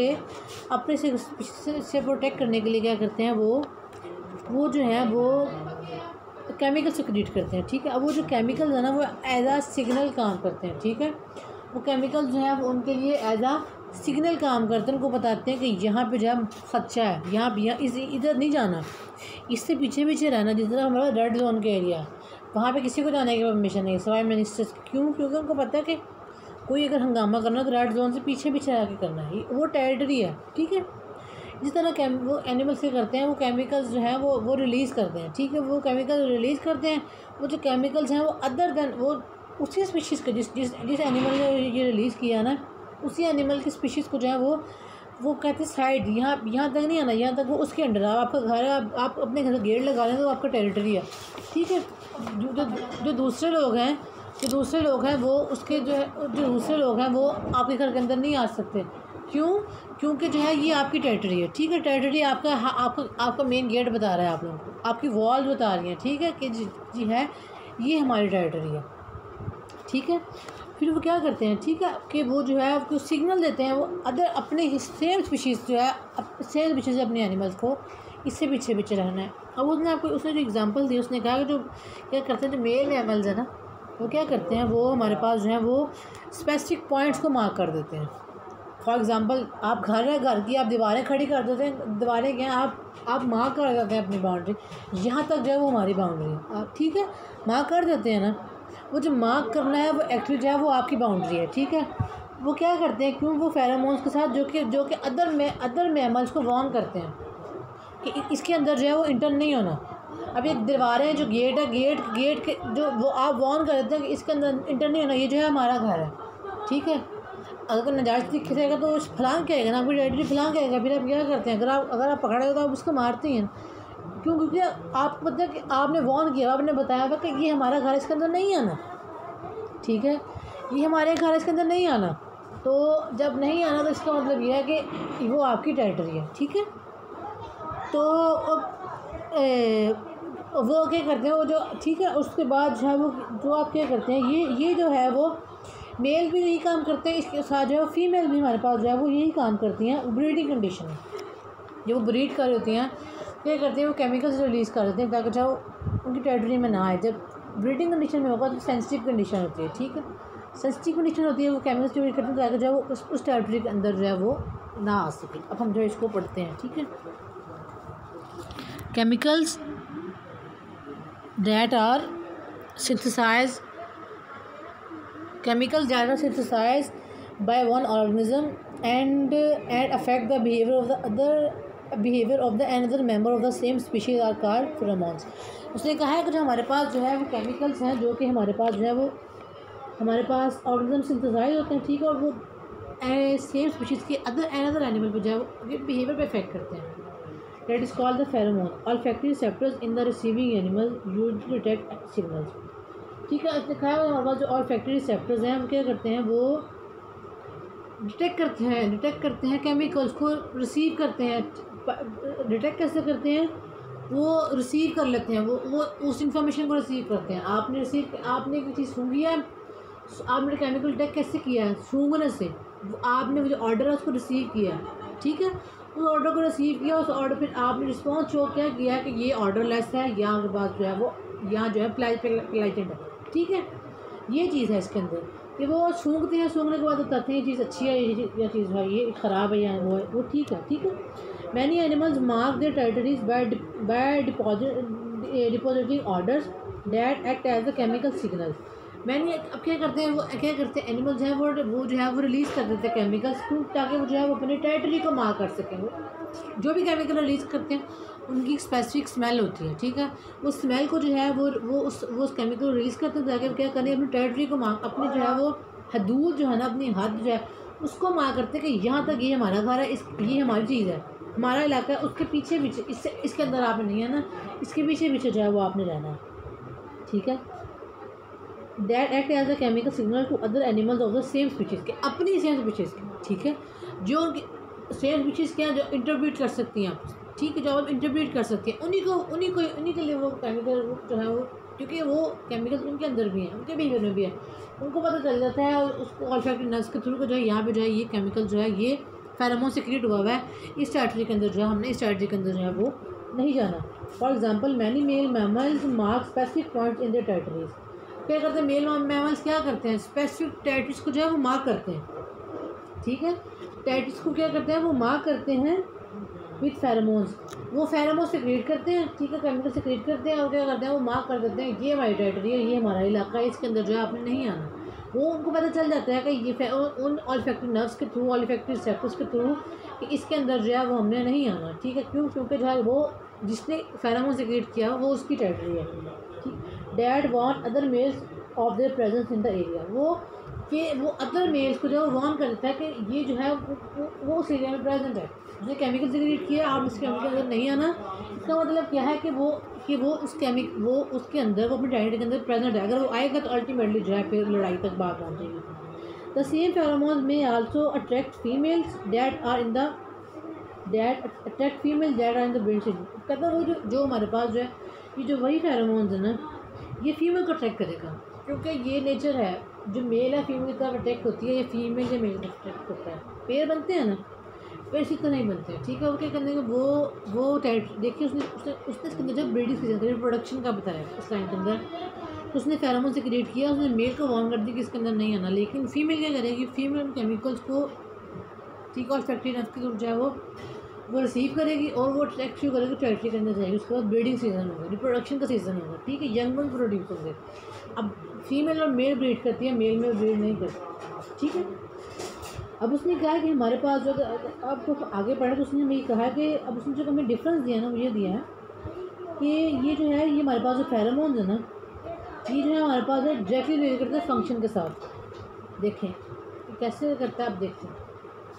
से प्रोटेक्ट करने के लिए क्या करते हैं, वो जो है वो केमिकल सिक्रीट करते हैं, ठीक है। अब वो जो केमिकल है ना वो एज आ सिग्नल काम करते हैं, ठीक है। वो केमिकल जो है वो उनके लिए एज आ सिग्नल काम करते हैं, उनको बताते हैं कि यहाँ पे जो है खदशा है, यहाँ इस इधर नहीं जाना, इससे पीछे पीछे रहना, जिस तरह हमारा रेड जोन का एरिया है वहाँ पे किसी को जाने की परमिशन नहीं सिवाय मिनिस्टर्स। क्यों? क्योंकि उनको पता है कि कोई अगर हंगामा करना तो रेड जोन से पीछे पीछे रह के करना है, वो टेरिटरी है, ठीक है। जिस तरह वो एनिमल्स से करते हैं, वो केमिकल्स जो है वो रिलीज़ करते हैं, ठीक है। वो केमिकल रिलीज़ करते हैं, वो जो केमिकल्स हैं वो अदर देन वो उसी स्पीशीज़ के जिस एनिमल ने ये रिलीज़ किया ना, उसी एनिमल की स्पीशीज़ को जो है वो कहते हैं साइड, यहाँ तक नहीं आना, यहाँ तक वो उसके अंडर। आपका घर है, आप अपने घर गेट लगा लें तो आपका टेरिटरी है, ठीक है। जो दूसरे लोग हैं वो उसके जो दूसरे लोग हैं वो आपके घर के अंदर नहीं आ सकते। क्यों? क्योंकि जो है ये आपकी टेरिटरी है, ठीक है। टेरिटरी आपका मेन गेट बता रहा है आप लोगों को, आपकी वॉल बता रही है, ठीक है, कि जी है ये हमारी टेरिटरी है, ठीक है। फिर वो क्या करते हैं, ठीक है, कि वो जो है उसको सिग्नल देते हैं, वो अदर अपने सेम स्पीशीज़ जो है सेम स्पीशीज़ अपने एनिमल्स को इससे पीछे पीछे रहना है। अब उसने जो एग्जांपल दी, उसने कहा कि जो क्या करते हैं जो मेल एनिमल्स है ना, वो क्या करते हैं, वो हमारे पास जो है वो स्पेसिफिक पॉइंट्स को मार्क कर देते हैं। फॉर एग्ज़ाम्पल आप घर की आप दीवारें खड़ी कर देते हैं, दीवारें क्या आप मार्क कर देते हैं अपनी बाउंड्री, यहाँ तक जो है वो हमारी बाउंड्री है, आप ठीक है मार्क कर देते हैं ना। वो जो मार्क करना है वो एक्चुअली जो है वो आपकी बाउंड्री है, ठीक है। वो क्या करते हैं, क्यों, वो फेरोमोन्स के साथ जो कि अदर मैमल्स को वार्न करते हैं कि इसके अंदर जो है वो इंटर नहीं होना। अब एक दीवारें जो गेट है, गेट के जो वो आप वार्न कर देते हैं कि इसके अंदर इंटर नहीं होना, ये जो है हमारा घर है, ठीक है। अगर नजायज़ दिखेगा तो फलांग कहेगा ना, आपकी टेरिटरी फलांग कहेगा। फिर आप क्या करते हैं, अगर आप पकड़े हो तो आप उसको मारते हैं। क्यों? क्योंकि आपको पता है कि आपने वार्न किया, आपने बताया हुआ कि ये हमारा घर, इसके अंदर नहीं आना, ठीक है, ये हमारे घर, इसके अंदर नहीं आना। तो जब नहीं आना तो इसका मतलब ये है कि वो आपकी टेरिटरी है, ठीक है। तो वो क्या करते हैं, वो जो ठीक है, उसके बाद जो है वो जो आप क्या करते हैं, ये जो है वो मेल भी यही काम करते हैं, इसके साथ जो है फीमेल भी हमारे पास जो है वो यही काम करती हैं। ब्रीडिंग कंडीशन में जब वो ब्रीड कर होती हैं क्या करते हैं, वो केमिकल्स रिलीज़ कर देते हैं ताकि जो उनकी टेरिटरी में ना आए। जब ब्रीडिंग कंडीशन में होगा तो सेंसिटिव कंडीशन होती है, ठीक है, सेंसिटिव कंडीशन होती है, वो केमिकल्स रिलीज करते हैं ताकि जो उस टेरिटरी के अंदर जो है वो ना आ सके। अब हम जो इसको पढ़ते हैं, ठीक है। Chemicals that are synthesized by one organism and affect the behavior of the another member of the same species are called pheromones। उसने कहा है कि जो हमारे पास जो है वो केमिकल्स हैं जो कि हमारे पास जो है वो हमारे पास ऑर्गेनिज्म सिंथेसाइज होते हैं, ठीक है, और वो सेम स्पीशीज़ के अदर एनिमल पर जो है वो बिहेवियर पे इफेक्ट करते हैं। That is called the pheromone. Olfactory receptors in the receiving animal used to detect signals। ठीक है, इसने कहा है हमारे पास जो olfactory receptors हैं हम क्या करते हैं, वो डिटेक्ट करते हैं केमिकल्स को, रिसीव करते हैं। डिटेक्ट कैसे करते हैं, वो रिसीव कर लेते हैं, वो उस इंफॉर्मेशन को रिसीव करते हैं। आपने एक चीज़ सूंघी है, आपने केमिकल डिटेक्ट कैसे किया है, सूंघने से। आपने जो ऑर्डर है उसको रिसीव किया है, ठीक है, उस ऑर्डर को रिसीव किया, उस ऑर्डर फिर आपने रिस्पॉन्स शो क्या किया कि ये ऑर्डर लेस है, यहाँ के बाद जो है वो यहाँ जो है प्लाइटेड है, ठीक है। ये चीज़ है इसके अंदर कि वो सूंघते हैं, सूंघने के बाद बताते हैं ये चीज़ अच्छी है, ये चीज़ है, ये ख़राब है, या वो है, वो ठीक है। Many animals mark their territories by depositing odours that act as the chemical signal. अब क्या करते हैं एनिमल्स हैं वो जो है वो रिलीज़ कर देते हैं केमिकल्स, क्यों, ताकि वो जो है वो अपने टेरिटरी को मार्क कर सकें। वो जो भी केमिकल रिलीज़ करते हैं उनकी एक स्पेसिफिक स्मेल होती है, ठीक है, वो स्मेल को जो है वो उस केमिकल रिलीज़ करते हैं ताकि क्या करें, अपनी टेरिटरी को मार्क, अपनी जो है वो हदूद जो है ना, अपनी हद जो है उसको मार्क करते हैं कि यहाँ तक ये हमारा घर है, ये हमारी चीज़ है, हमारा इलाका है, उसके पीछे इसके अंदर आपने नहीं है ना, इसके पीछे जो है वो आपने रहना है, ठीक है। That act as a chemical signal to other animals of the same species के, अपनी सेम स्पीशीज़ के, ठीक है, जो उनकी सेम स्पीशीज़ क्या जो इंटरप्रीट कर सकती हैं आप, ठीक है, जो आप इंटरप्रीट कर सकती हैं उन्हीं के लिए वो केमिकल जो है वो, क्योंकि वो केमिकल्स उनके अंदर भी हैं, उनके बिहेवियर में भी है, उनको पता चल जाता है, और उसको ऑल्फैक्टरी नर्व्स के थ्रू को जो है यहाँ पे जो है ये केमिकल जो है ये फेरोमोन से क्रिएट हुआ है इस टेरिटरी के अंदर, जो है हमने इस टेरिटरी के अंदर जो है वो नहीं जाना। For example many male mammals mark specific points in their territories. क्या करते हैं मेल मैमल्स, क्या करते हैं स्पेसिफिक टेरिटरीज को जो है वो मार्क करते हैं, ठीक है। टेरिटरीज को क्या करते हैं वो मार्क करते हैं विथ फेरोमोन्स। वो फेरोमोन से क्रिएट करते हैं, ठीक है, केमिकल से क्रिएट करते हैं और क्या करते हैं वो मार्क कर देते हैं ये हमारी टेरिटरी है, ये हमारा इलाका है, इसके अंदर जो है आपने नहीं आना। वो उनको पता चल जाता है कि ये उन ऑल्फैक्टरी नर्व्स के थ्रू, ऑल्फैक्टरी रिसेप्टर्स के थ्रू कि इसके अंदर जो है वो हमने नहीं आना, ठीक है। क्यों? क्योंकि जो है वो जिसने फेरोमोन से क्रिएट किया वो उसकी टेरिटरी है, ठीक। That warn other males of their presence in the area. वो अदर मेल्स को जो है वार्न कर देता है कि ये जो है वो उस एरिया में प्रेजेंट है, उसने केमिकल से क्रिएट किया, आप इस केमिकल के अंदर नहीं आना। इसका मतलब क्या है कि वो उसके अंदर वो अपनी टेरिटरी के अंदर प्रेजेंट है। अगर वो आएगा तो अल्टीमेटली जो है फिर लड़ाई तक बात पहुँचेगी। The same pheromones may also attract females that are in the breeding season. कहता है वो जो हमारे पास जो है ये जो वही फेरोमोन्स है ना, ये फीमेल को अट्रैक्ट करेगा, क्योंकि ये नेचर है, जो मेल है फीमेल की तरफ अट्रैक्ट होती है, या फीमेल या मेल को अट्रैक्ट होता है। पेयर बनते हैं ना, पेयर इसी तरह नहीं बनते हैं, ठीक है। वो क्या करने का वो देखिए उसने इसके अंदर जब ब्रीडिंग सीजन का प्रोडक्शन का बताया इस टाइम के अंदर, तो उसने फेरोमोन से क्रिएट किया, उसने मेल को वार्न कर दी कि इसके अंदर नहीं आना। लेकिन फीमेल क्या करेगी, फीमेल केमिकल्स को, ठीक, और फैक्ट्री नर्व की जो है वो रिसीव करेगी और वो अट्रैक्ट शुरू करेगी, टेरिटरी के अंदर जाएगी। उसके बाद ब्रीडिंग सीजन होगा, रिप्रोडक्शन का सीजन होगा, ठीक है, यंग वन प्रोड्यूस होंगे। अब फीमेल और मेल ब्रीड करती है, मेल में ब्रीड नहीं करती, ठीक है। अब उसने कहा कि हमारे पास जो अब तो आगे बढ़े तो उसने हमें ये कहा कि अब उसने जो हमें डिफरेंस दिया ना वो ये दिया है कि ये जो है ये हमारे पास जो फेरोमोन्स है ना, ये जो है हमारे पास है डायरेक्टली रिलेट करते हैं फंक्शन के साथ। देखें कैसे करता है, आप देखते हैं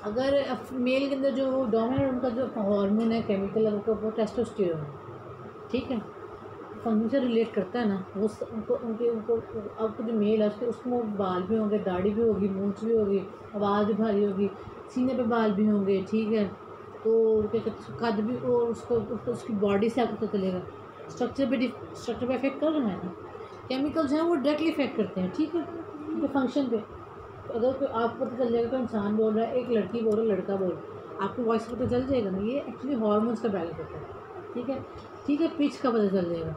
अगर मेल के अंदर जो डोमिनेंट उनका जो हार्मोन है, केमिकल है, वो टेस्टोस्टेरोन है, ठीक है, फंक्शन से रिलेट करता है ना, वो उनको आपको जो मेल है उसमें बाल भी होंगे, दाढ़ी भी होगी, मूंछ भी होगी, आवाज़ भी भारी होगी, सीने पे बाल भी होंगे, ठीक है। तो क्या कहते हैं कद भी, और उसकी बॉडी से आपको पता चलेगा। स्ट्रक्चर पे इफेक्ट कर रहा है ना, केमिकल्स हैं वो डायरेक्टली इफेक्ट करते हैं, ठीक है, उनके फंक्शन पे। तो अगर कोई आपको पता चल जाएगा कि इंसान बोल रहा है, एक लड़की बोल रहा है, लड़का बोल रहा है, आपको वॉइस पता चल जाएगा ना, ये एक्चुअली हार्मोन्स का बैलेंस होता है, ठीक है, ठीक है, पिच का पता चल जाएगा।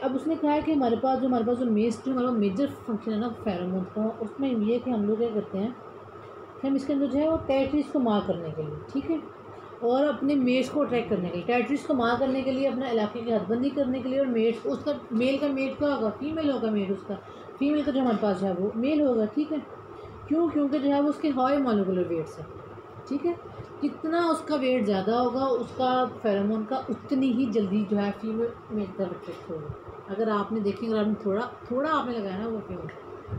अब उसने कहा है कि हमारे पास जो हमारा मेजर फंक्शन है ना फेरोमोन का, उसमें ये है कि हम लोग क्या करते हैं कि हम इसके अंदर जो है वो टेरिटरीज को मार करने के लिए, ठीक है, और अपने मेट्स को अट्रैक्ट करने के लिए, टेरिटरीज को मार करने के लिए, अपना इलाके की हदबंदी करने के लिए, और मेट्स को, उसका मेल का मेट क्या होगा, फीमेल होगा मेट उसका, फीमेल का जो हमारे पास है वो मेल होगा, ठीक है। क्यों? क्योंकि जो है वो उसके हाई मॉलिक्यूलर वेट से, ठीक है, जितना उसका वेट ज़्यादा होगा उसका फेरोमोन का उतनी ही जल्दी जो है फीमेल मेल तरफ अट्रैक्ट होगा। अगर आपने देखें, अगर आपने थोड़ा आपने लगाया ना वो परफ्यूम,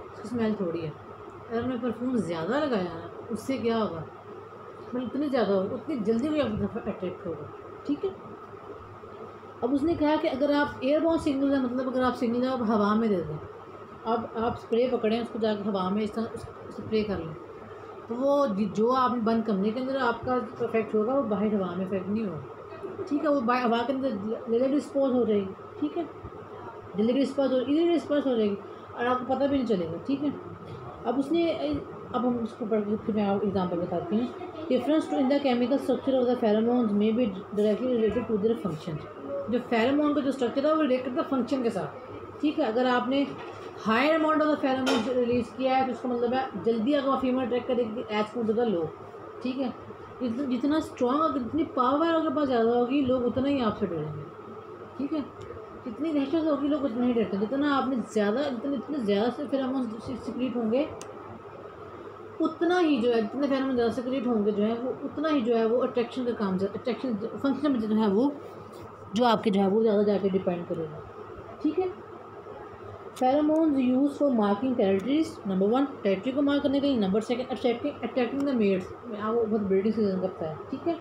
उसकी स्मेल थोड़ी है, अगर आपने परफ्यूम ज़्यादा लगाया ना उससे क्या होगा, मतलब इतनी ज़्यादा होगा, उतनी जल्दी कोई आपकी तरफ अट्रैक्ट होगा, ठीक है। अब उसने कहा कि अगर आप एयरबॉर्न सिग्नल है, मतलब अगर आप सिग्नल आप हवा में दे दें, अब आप स्प्रे पकड़ें, उसको जाकर हवा में इस तरह स्प्रे कर लें, तो वो जो आपने बंद कमरे के अंदर आपका इफेक्ट होगा वो बाहर हवा में इफेक्ट नहीं होगा, ठीक है। वो हवा के अंदर जल्दी डिस्पोज हो जाएगी, ठीक है, जल्दी डिस्पोज हो जाएगी और आपको पता भी नहीं चलेगा, ठीक है। अब हम उसको पढ़ के मैं एग्जाम्पल बताती हूँ। Difference to in the chemical structure of the pheromones may be directly related to their function. जो फेरोमोन का जो स्ट्रक्चर है वो रिलेट करता है फंक्शन के साथ, ठीक है। अगर आपने higher amount of the pheromone release किया है तो उसका मतलब है जल्दी अगर फीमेल अट्रैक्ट करेगी as compare to the low, ठीक है। जितना स्ट्रॉन्ग अगर जितनी पावर आपके पास ज़्यादा होगी लोग उतना ही आपसे डरेंगे, ठीक है। जितनी दहशत होगी लोग उतना ही डरते हैं, जितना आपने जितने ज़्यादा से फेरोमोन सिक्रीट होंगे उतना ही जो है, जितने फेरोमोन ज़्यादा सिक्रीट होंगे जो है वो उतना ही जो है वो अट्रैक्शन का काम, अट्रैक्शन फंक्शन में जो है वो जो आपके जो है वो ज़्यादा जाके डिपेंड करेगा, ठीक है। Pheromones use for marking territories, number 1 territory को मार्क करने के लिए, नंबर 2 अट्रैक्टिंग द मेट्स, आपको बहुत ब्रीडिंग सीजन करता है, ठीक है।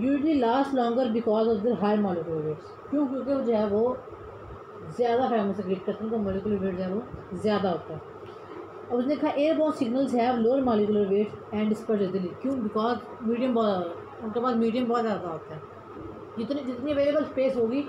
Usually last longer because of the high molecular weights. क्यों? क्योंकि वो जो है वो ज़्यादा फेरोमोन से क्रिएट करते हैं, उनका मॉलिक्यूलर वेट जो है वो ज़्यादा होता है। अब उसने कहा airborne signals have lower molecular weight and disperse easily. क्यों? बिकॉज मीडियम बहुत ज़्यादा, उनके पास मीडियम बहुत ज़्यादा होता है, जितनी अवेलेबल स्पेस होगी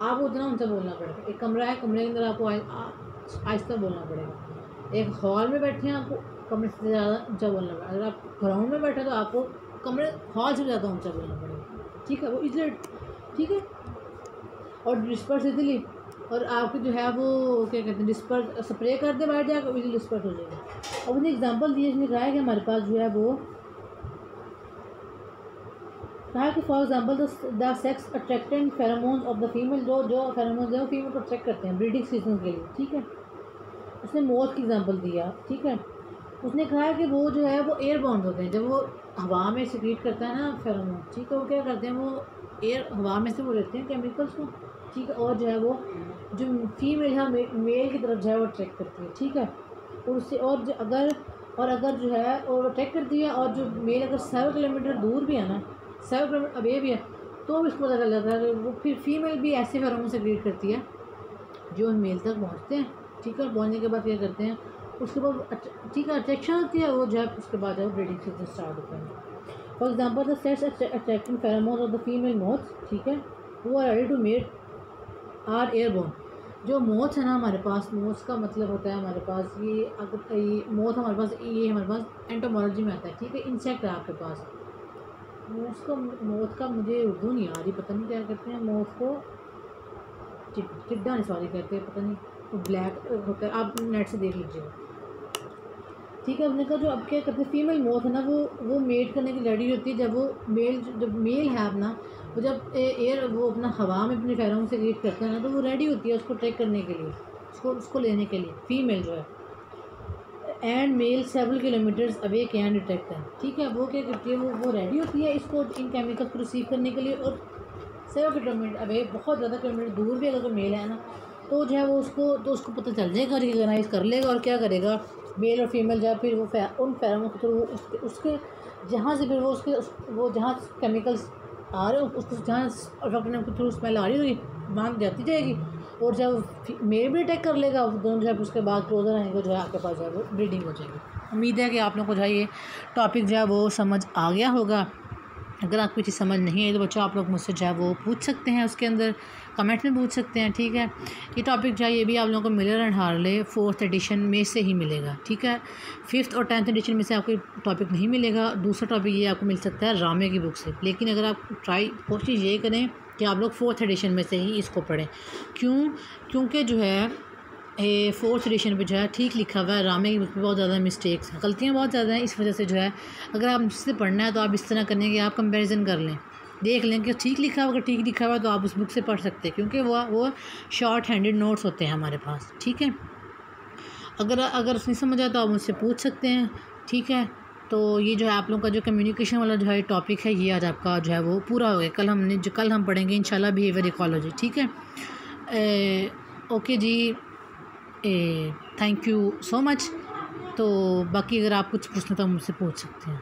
आपको उतना उनसे बोलना पड़ेगा। एक कमरा है, कमरे के अंदर आपको आहिस्ता बोलना पड़ेगा। एक हॉल में बैठे हैं, आपको कमरे से ज़्यादा ऊंचा बोलना पड़ेगा। अगर आप ग्राउंड में बैठे तो आपको कमरे हॉल से ज़्यादा ऊंचा बोलना पड़ेगा, ठीक है, वो इजली, ठीक है। और डिस्पर्स इजली, और आपके जो है वो क्या कहते हैं डिस्पर्स स्प्रे कर दे बैठ जाकर इजली डिस्पर्स हो जाएगा। अब उसने एग्जांपल दिए, इसने कहा है कि हमारे पास जो है वो कहा कि for example the sex attractant pheromones of the female, जो फेरोमोन्स हैं वो फीमेल को अट्रैक्ट करते हैं ब्रीडिंग सीजन के लिए, ठीक है। उसने मोथ की एग्जांपल दिया, ठीक है। उसने कहा है कि वो जो है वो एयर बाउंड होते हैं, जब वो हवा में सिक्रीट करता है ना फेरोमोन, ठीक है, वो क्या करते हैं वो एयर हवा में से वो लेते हैं केमिकल्स को, ठीक है, और जो है वो जो फीमेल है मेल की तरफ जो है वो अट्रैक्ट करती है, ठीक है। और उससे और जो अगर जो है और अट्रैक्ट करती है, और जो मेल अगर 7 किलोमीटर दूर भी है ना, 7 किलोमीटर अवे भी है, तो भी उसको पता चल जाता है कि वो फिर फीमेल भी ऐसे फेरोमोन सिक्रीट करती है जो मेल तक पहुँचते हैं, ठीक है। पहुँचने के बाद क्या करते हैं, उसके बाद ठीक है अट्रैक्शन होती है, वो जो है उसके बाद जो है ब्रीडिंग सीजन स्टार्ट होता है। For example the sex attracting pheromones of the female moths, ठीक है, वो are ready to mate are airborne. जो मोथ्स है ना हमारे पास, मोथ्स का मतलब होता है हमारे पास ये, अगर ये मोथ हमारे पास, ये हमारे पास एंटोमोलॉजी में आता है, ठीक है, इंसेक्ट है आपके पास। मोथ का मुझे उर्दू नहीं आ रही, पता नहीं क्या कहते हैं मोथ को, चिड्डा नहीं सॉरी कहते हैं, पता नहीं, तो ब्लैक होता है, आप नेट से देख लीजिएगा, ठीक है। हमने कहा जो अब क्या करते हैं फीमेल मोथ है ना वो मेट करने की रेडी होती है, जब मेल है अपना, वो जब एयर वो अपना हवा में अपने फेरोमोन से क्रिएट करता है ना, तो वो रेडी होती है उसको ट्रैक करने के लिए, उसको लेने के लिए फीमेल जो है। And male several kilometres away can detect है, ठीक है। वो क्या करती है वो रेडी होती है इसको इन केमिकल्स को रिसीव करने के लिए, और 7 किलोमीटर अवे, बहुत ज़्यादा किलोमीटर दूर भी अगर मेल है ना, तो जो है वो उसको पता चल जाएगा, रिकॉग्नाइज कर लेगा, और क्या करेगा मेल और फीमेल जो है फिर वो उन फेरोमोन के थ्रू उसके जहाँ से फिर वो जहाँ केमिकल्स आ रहे हो उसको जहाँ अट्रैक्शन के थ्रू स्मेल आ रही होगी वहाँ जाती जाएगी, और जब मेल भी अटैक कर लेगा दोनों जो है उसके बाद क्लोजर आएंगे, जो है आपके पास जो है वो ब्रीडिंग हो जाएगी। उम्मीद है कि आप लोग को जो है ये टॉपिक जो है वो समझ आ गया होगा। अगर आपको चीज़ समझ नहीं आई तो बच्चों आप लोग मुझसे जो है वो पूछ सकते हैं, उसके अंदर कमेंट में पूछ सकते हैं, ठीक है। ये टॉपिक जो है ये भी आप लोगों को Miller and Harley 4th addition में से ही मिलेगा, ठीक है। 5th और 10th एडिशन में से आपको टॉपिक नहीं मिलेगा। दूसरा टॉपिक ये आपको मिल सकता है रामे की बुक से, लेकिन अगर आप कोशिश ये करें कि आप लोग 4th एडिशन में से ही इसको पढ़ें। क्योंकि जो है 4th एडिशन पे जो है ठीक लिखा हुआ है, रामे की बुक में बहुत ज़्यादा मिस्टेक्स हैं, गलतियाँ बहुत ज़्यादा हैं। इस वजह से जो है अगर आप मुझसे पढ़ना है तो आप इस तरह करने के आप कंपैरिजन कर लें, देख लें कि ठीक लिखा हुआ, अगर ठीक लिखा हुआ तो आप उस बुक से पढ़ सकते हैं, क्योंकि वो शॉर्ट हैंडेड नोट्स होते हैं हमारे पास, ठीक है। अगर नहीं समझ आया तो आप मुझसे पूछ सकते हैं, ठीक है। तो ये जो है आप लोगों का जो कम्युनिकेशन वाला जो है टॉपिक है ये आज आपका जो है वो पूरा हो गया। कल हम पढ़ेंगे इंशाल्लाह बिहेवियर इकोलॉजी, ठीक है। ओके जी, थैंक यू सो मच। तो बाकी अगर आप कुछ पूछना तो मुझसे पूछ सकते हैं।